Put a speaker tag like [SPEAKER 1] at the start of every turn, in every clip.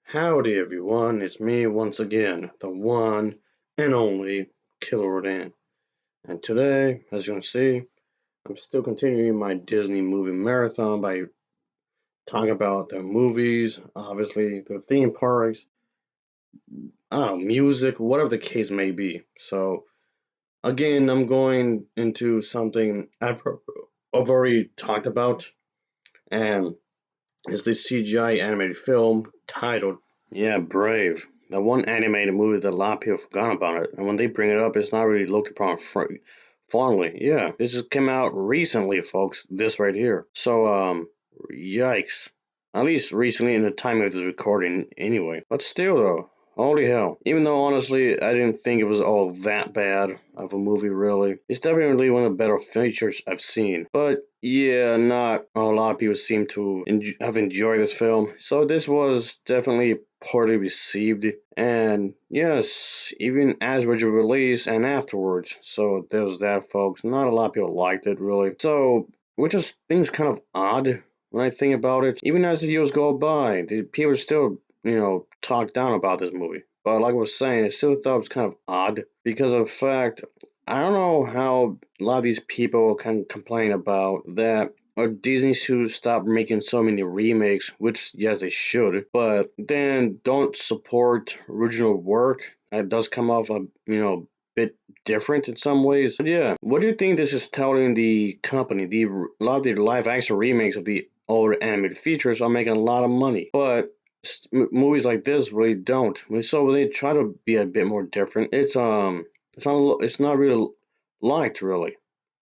[SPEAKER 1] Howdy everyone, it's me once again, the one and only Killer Rodan. And today, as you can see, I'm still continuing my Disney movie marathon by talking about the movies, obviously, the theme parks, I don't know, music, whatever the case may be. So, again, I'm going into something I've already talked about, and it's this CGI animated film titled, yeah, Brave. The one animated movie that a lot of people forgot about it, and when they bring it up, it's not really looked upon fondly. Yeah, this just came out recently, folks. This right here. So, yikes. At least recently in the time of this recording, anyway. But still, though, holy hell. Even though honestly, I didn't think it was all that bad of a movie, really. It's definitely one of the better features I've seen. But yeah, not a lot of people seem to have enjoyed this film. So this was definitely poorly received. And yes, even as was release and afterwards. So there was that, folks. Not a lot of people liked it, really. So, which just things kind of odd when I think about it. Even as the years go by, the people still, talk down about this movie. But like I was saying, I still thought it was kind of odd because of the fact I don't know how a lot of these people can complain about that. Or Disney should stop making so many remakes, which yes they should, but then don't support original work that does come off bit different in some ways. But yeah, what do you think this is telling the company? A lot of the live action remakes of the old animated features are making a lot of money, but movies like this really don't. So when they try to be a bit more different, it's not really liked really.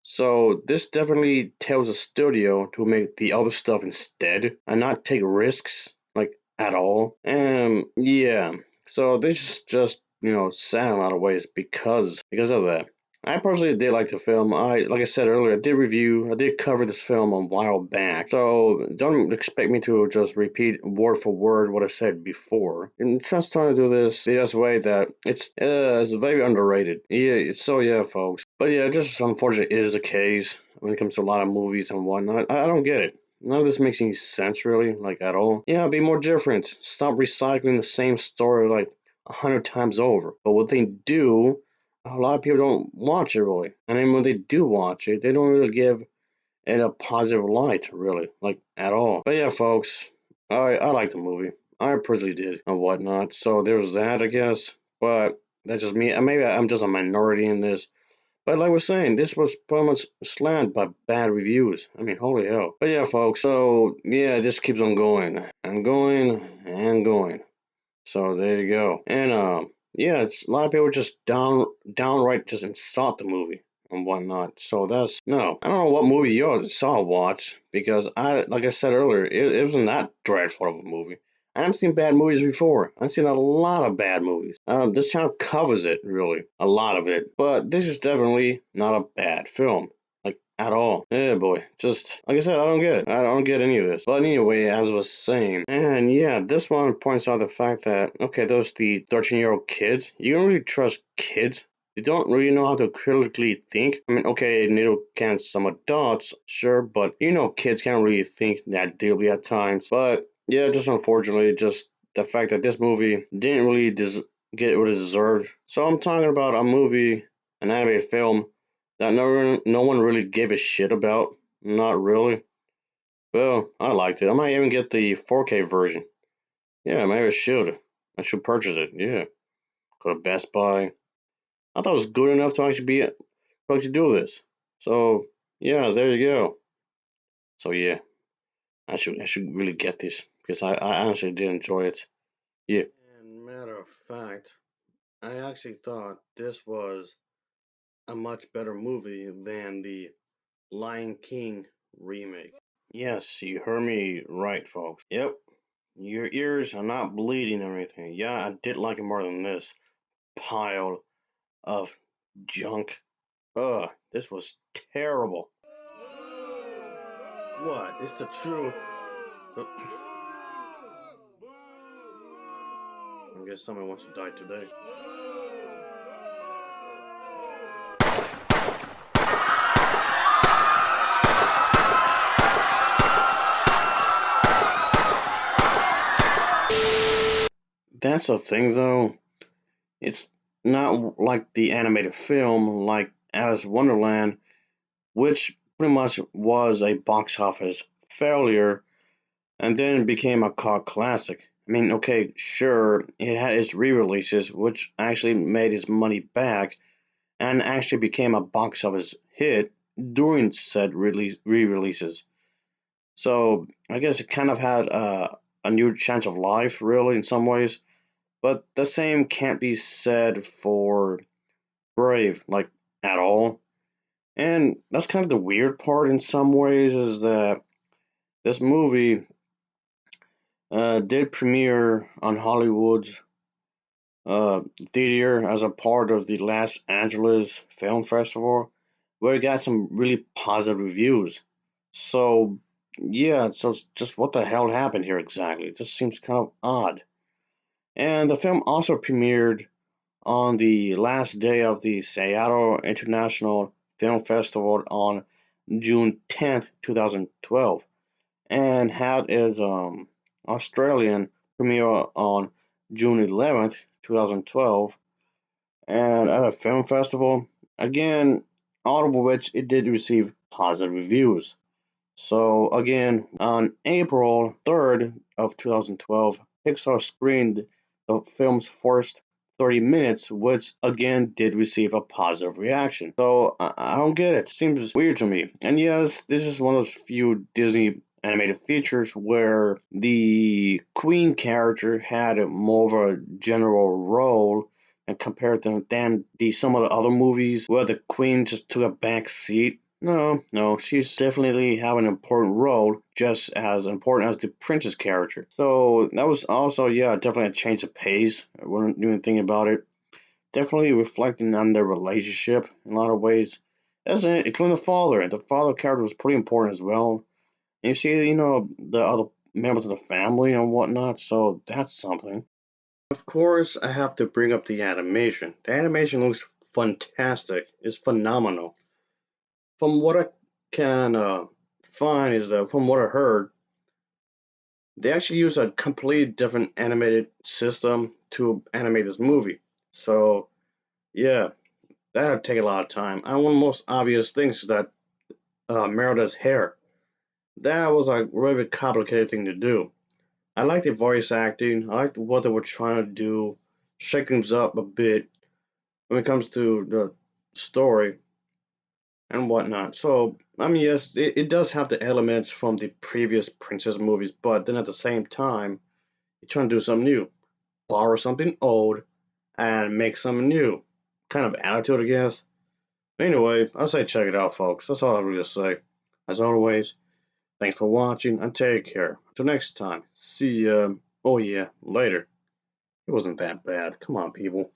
[SPEAKER 1] So this definitely tells the studio to make the other stuff instead and not take risks like at all. And yeah, so this is just sad in a lot of ways because of that. I personally did like the film. Like I said earlier, I did cover this film a while back. So don't expect me to just repeat word for word what I said before. And just trying to do this the way that it's very underrated. Yeah, so yeah, folks. But yeah, just unfortunately is the case when it comes to a lot of movies and whatnot. I don't get it. None of this makes any sense really, like at all. Yeah, be more different. Stop recycling the same story like 100 times over. But what they do, a lot of people don't watch it really. And then when they do watch it, they don't really give it a positive light, really, like at all. But yeah, folks, I like the movie. I personally did and whatnot. So there's that, I guess. But that's just me. Maybe I'm just a minority in this. But like we're saying, this was pretty much slammed by bad reviews. I mean, holy hell. But yeah, folks. So yeah, it just keeps on going and going and going. So there you go. And yeah, it's a lot of people just downright just insult the movie and whatnot. So that's no. I don't know what movie you saw watch because like I said earlier, it wasn't that dreadful of a movie. I haven't seen bad movies before. I've seen a lot of bad movies. This channel covers it really, a lot of it. But this is definitely not a bad film like at all. Yeah, boy. Just like I said, I don't get it. I don't get any of this. But anyway, as I was saying, and yeah, this one points out the fact that okay, those the 13-year-old kids. You don't really trust kids. You don't really know how to critically think. I mean, okay, neither can some adults, sure, but kids can't really think that deeply at times. But yeah, just unfortunately, just the fact that this movie didn't really get what it deserved. So I'm talking about a movie, an animated film that no one really gave a shit about. Not really. Well, I liked it. I might even get the 4K version. Yeah, maybe I should. I should purchase it. Yeah, go to Best Buy. I thought it was good enough to actually do this. So yeah, there you go. So yeah, I should really get this because I honestly did enjoy it. Yeah. And matter of fact, I actually thought this was a much better movie than the Lion King remake. Yes, you heard me right, folks. Yep, your ears are not bleeding or anything. Yeah, I did like it more than this pile of junk. Ugh, this was terrible. What? It's the truth. I guess someone wants to die today. that's the thing though. It's not like the animated film like Alice in Wonderland, which pretty much was a box office failure and then it became a cult classic. I mean, okay, sure, it had its re-releases, which actually made its money back and actually became a box office hit during said re-releases. So I guess it kind of had a new chance of life, really, in some ways. But the same can't be said for Brave, like at all. And that's kind of the weird part in some ways is that this movie did premiere on Hollywood's uh, theater as a part of the Los Angeles Film Festival, where it got some really positive reviews. So, yeah, so it's just what the hell happened here exactly? It just seems kind of odd. And the film also premiered on the last day of the Seattle International Film Festival on June 10th, 2012, and had its Australian premiere on June 11th, 2012, and at a film festival. Again, all of which it did receive positive reviews. So again, on April 3rd, 2012, Pixar screened the film's first 30 minutes, which again did receive a positive reaction. So I don't get it. Seems weird to me. And yes, this is one of those few Disney animated features where the Queen character had more of a general role and compared to than some of the other movies where the Queen just took a back seat. No, she's definitely have an important role, just as important as the princess character. So that was also, yeah, definitely a change of pace. I wasn't even thinking about it. Definitely reflecting on their relationship in a lot of ways. As in, including the father. The father character was pretty important as well. And you see, the other members of the family and whatnot, so that's something. Of course, I have to bring up the animation. The animation looks fantastic. It's phenomenal. From what I can find is that from what I heard, they actually use a completely different animated system to animate this movie. So yeah, that'd take a lot of time. And one of the most obvious things is that Merida's hair. That was a really complicated thing to do. I like the voice acting. I like what they were trying to do, shake things up a bit when it comes to the story and whatnot. So, I mean, yes, it does have the elements from the previous princess movies, but then at the same time, you're trying to do something new, borrow something old and make something new. Kind of attitude, I guess. Anyway, I say check it out, folks. That's all I really say. As always, thanks for watching and take care. Until next time, see ya. Oh yeah, later. It wasn't that bad. Come on, people.